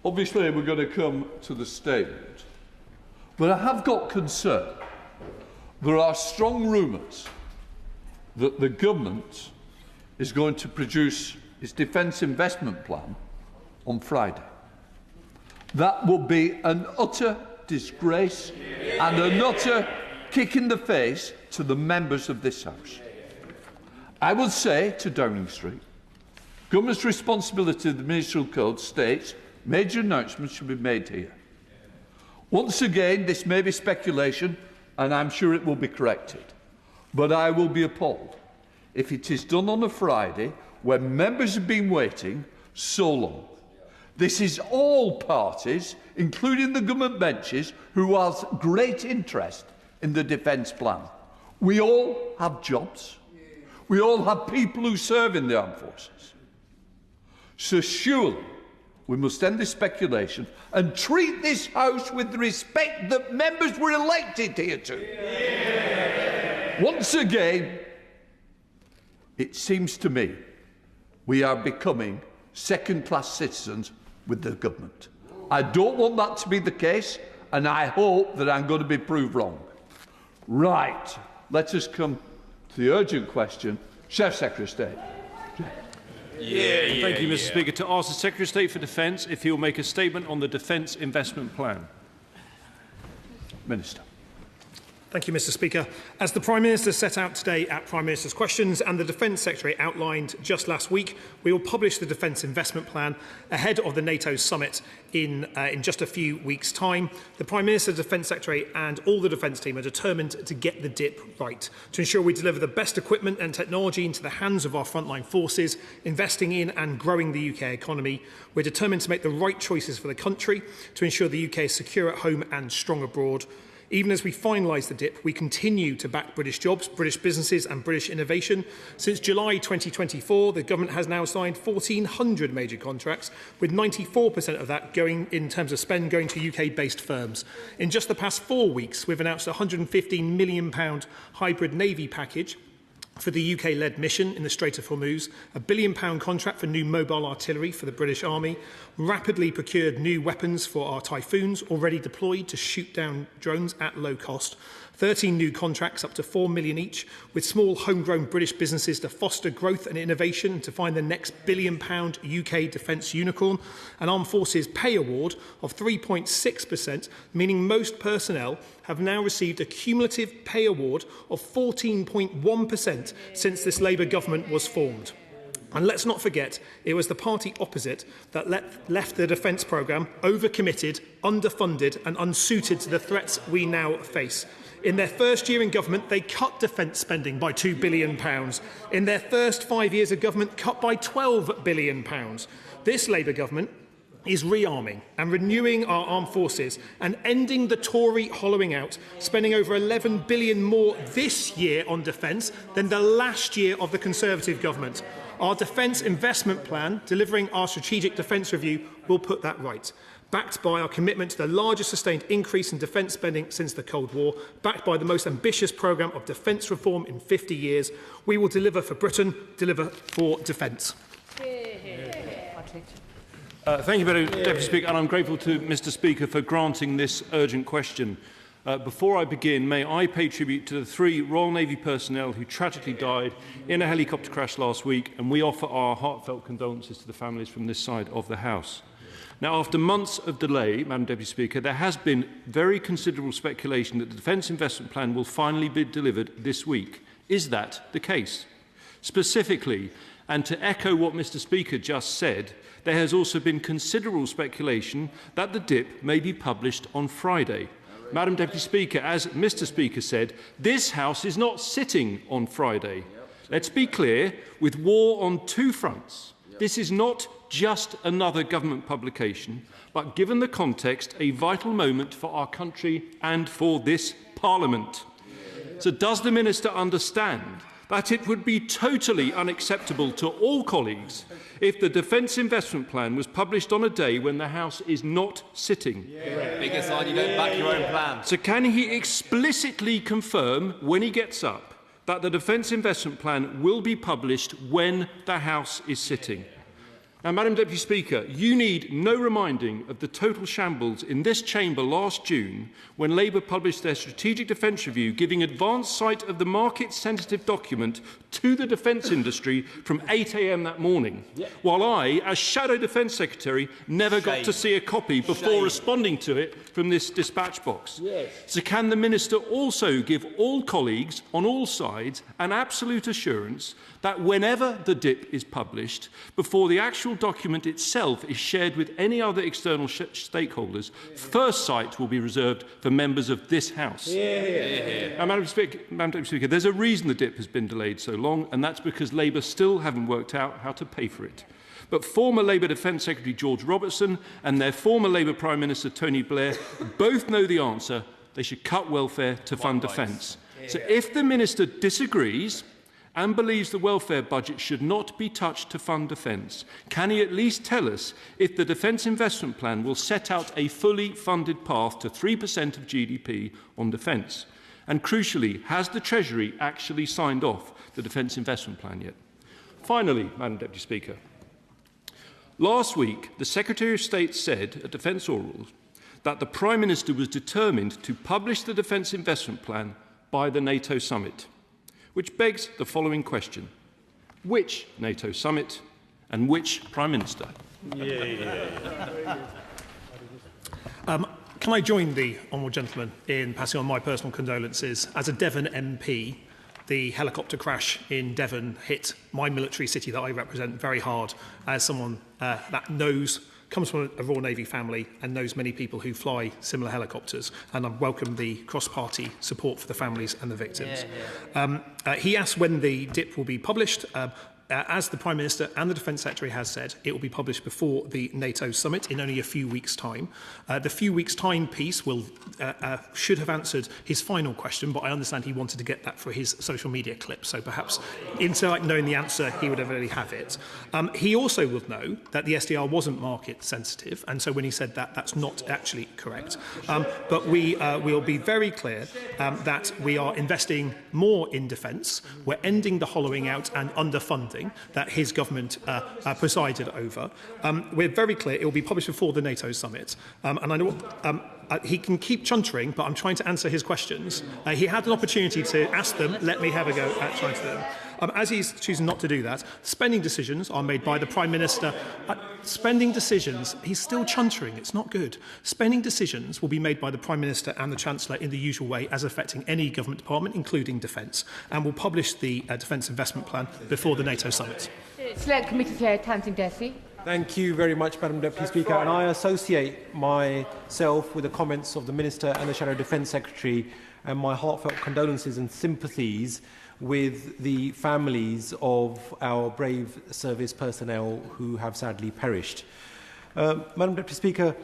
Obviously, we're going to come to the statement, but I have got concern. There are strong rumours that the government is going to produce its defence investment plan on Friday. That will be an utter disgrace and an utter kick in the face to the members of this House. I would say to Downing Street, government's responsibility of the Ministerial Code states major announcements should be made here. Once again, this may be speculation, and I'm sure it will be corrected, but I will be appalled if it is done on a Friday when members have been waiting so long. This is all parties, including the government benches, who have great interest in the defence plan. We all have jobs. We all have people who serve in the armed forces. So surely we must end this speculation and treat this House with the respect that members were elected here to. Yeah. Once again, it seems to me we are becoming second-class citizens with the government. I don't want that to be the case, and I hope that I'm going to be proved wrong. Right, let us come to the urgent question. Chef Secretary of State. Thank you, Mr. Speaker. To ask the Secretary of State for Defence if he will make a statement on the Defence Investment Plan. Minister. Thank you, Mr. Speaker. As the Prime Minister set out today at Prime Minister's Questions and the Defence Secretary outlined just last week, we will publish the Defence Investment Plan ahead of the NATO summit in just a few weeks' time. The Prime Minister, Defence Secretary and all the Defence team are determined to get the DIP right, to ensure we deliver the best equipment and technology into the hands of our frontline forces, investing in and growing the UK economy. We're determined to make the right choices for the country, to ensure the UK is secure at home and strong abroad. Even as we finalise the DIP, we continue to back British jobs, British businesses and British innovation. Since July 2024, the government has now signed 1,400 major contracts, with 94% of that going in terms of spend going to UK-based firms. In just the past 4 weeks, we've announced a £115 million hybrid Navy package for the UK-led mission in the Strait of Hormuz, a £1 billion contract for new mobile artillery for the British Army, rapidly procured new weapons for our Typhoons, already deployed to shoot down drones at low cost, 13 new contracts up to £4 million each, with small homegrown British businesses to foster growth and innovation to find the next £1 billion UK defence unicorn, an Armed Forces pay award of 3.6%, meaning most personnel have now received a cumulative pay award of 14.1% since this Labour government was formed. And let's not forget, it was the party opposite that left the defence programme overcommitted, underfunded and unsuited to the threats we now face. In their first year in government, they cut defence spending by £2 billion. In their first 5 years of government, cut by £12 billion. This Labour government is rearming and renewing our armed forces and ending the Tory hollowing out, spending over £11 billion more this year on defence than the last year of the Conservative government. Our defence investment plan, delivering our strategic defence review, will put that right. Backed by our commitment to the largest sustained increase in defence spending since the Cold War, backed by the most ambitious programme of defence reform in 50 years, we will deliver for Britain, deliver for defence. Thank you, Deputy Speaker, and I'm grateful to Mr. Speaker for granting this urgent question. Before I begin, may I pay tribute to the 3 Royal Navy personnel who tragically died in a helicopter crash last week, and we offer our heartfelt condolences to the families from this side of the House. Now, after months of delay, Madam Deputy Speaker, there has been very considerable speculation that the Defence Investment Plan will finally be delivered this week. Is that the case? Specifically, and to echo what Mr. Speaker just said, there has also been considerable speculation that the DIP may be published on Friday. Madam Deputy Speaker, as Mr. Speaker said, this House is not sitting on Friday. Let's be clear, with war on 2 fronts, this is not just another government publication, but given the context, a vital moment for our country and for this Parliament. So does the Minister understand that it would be totally unacceptable to all colleagues if the Defence Investment Plan was published on a day when the House is not sitting? Biggest sign you don't back your own plan. So can he explicitly confirm when he gets up that the Defence Investment Plan will be published when the House is sitting? Now, Madam Deputy Speaker, you need no reminding of the total shambles in this chamber last June when Labour published their strategic defence review, giving advance sight of the market-sensitive document to the defence industry from 8 a.m. that morning, while I, as Shadow Defence Secretary, never got to see a copy before responding to it from this dispatch box. So can the Minister also give all colleagues on all sides an absolute assurance that whenever the DIP is published, before the actual document itself is shared with any other external stakeholders, first sight will be reserved for members of this House? Now, Madam Deputy Speaker, there's a reason the DIP has been delayed so long, and that's because Labour still haven't worked out how to pay for it. But former Labour Defence Secretary George Robertson and their former Labour Prime Minister Tony Blair both know the answer. They should cut welfare to fund defence. So if the Minister disagrees and believes the welfare budget should not be touched to fund defence, can he at least tell us if the Defence Investment Plan will set out a fully funded path to 3% of GDP on defence? And crucially, has the Treasury actually signed off the Defence Investment Plan yet? Finally, Madam Deputy Speaker, last week the Secretary of State said at Defence Orals that the Prime Minister was determined to publish the Defence Investment Plan by the NATO summit, which begs the following question. Which NATO summit and which Prime Minister? Can I join the honourable gentleman in passing on my personal condolences? As a Devon MP, the helicopter crash in Devon hit my military city that I represent very hard, as someone that comes from a Royal Navy family and knows many people who fly similar helicopters, and I welcome the cross-party support for the families and the victims. He asked when the DIP will be published. As the Prime Minister and the Defence Secretary has said, it will be published before the NATO summit in only a few weeks' time. The few weeks' time piece should have answered his final question, but I understand he wanted to get that for his social media clip, so perhaps instead of knowing the answer, he would already have it. He also would know that the SDR wasn't market sensitive, and so when he said that, that's not actually correct. But we will be very clear that we are investing more in defence. We're ending the hollowing out and underfunding that his government presided over. We're very clear it will be published before the NATO summit. And I know he can keep chuntering, but I'm trying to answer his questions. He had an opportunity to ask them. Let me have a go at trying to do them. As he's choosing not to do that, spending decisions are made by the Prime Minister. Spending decisions, he's still chuntering, it's not good. Spending decisions will be made by the Prime Minister and the Chancellor in the usual way as affecting any government department, including defence, and will publish the Defence Investment Plan before the NATO summit. Select Committee Chair Tamsin Dessy. Thank you very much, Madam Deputy Speaker. And I associate myself with the comments of the Minister and the Shadow Defence Secretary, and my heartfelt condolences and sympathies with the families of our brave service personnel who have sadly perished. Madam Deputy Speaker,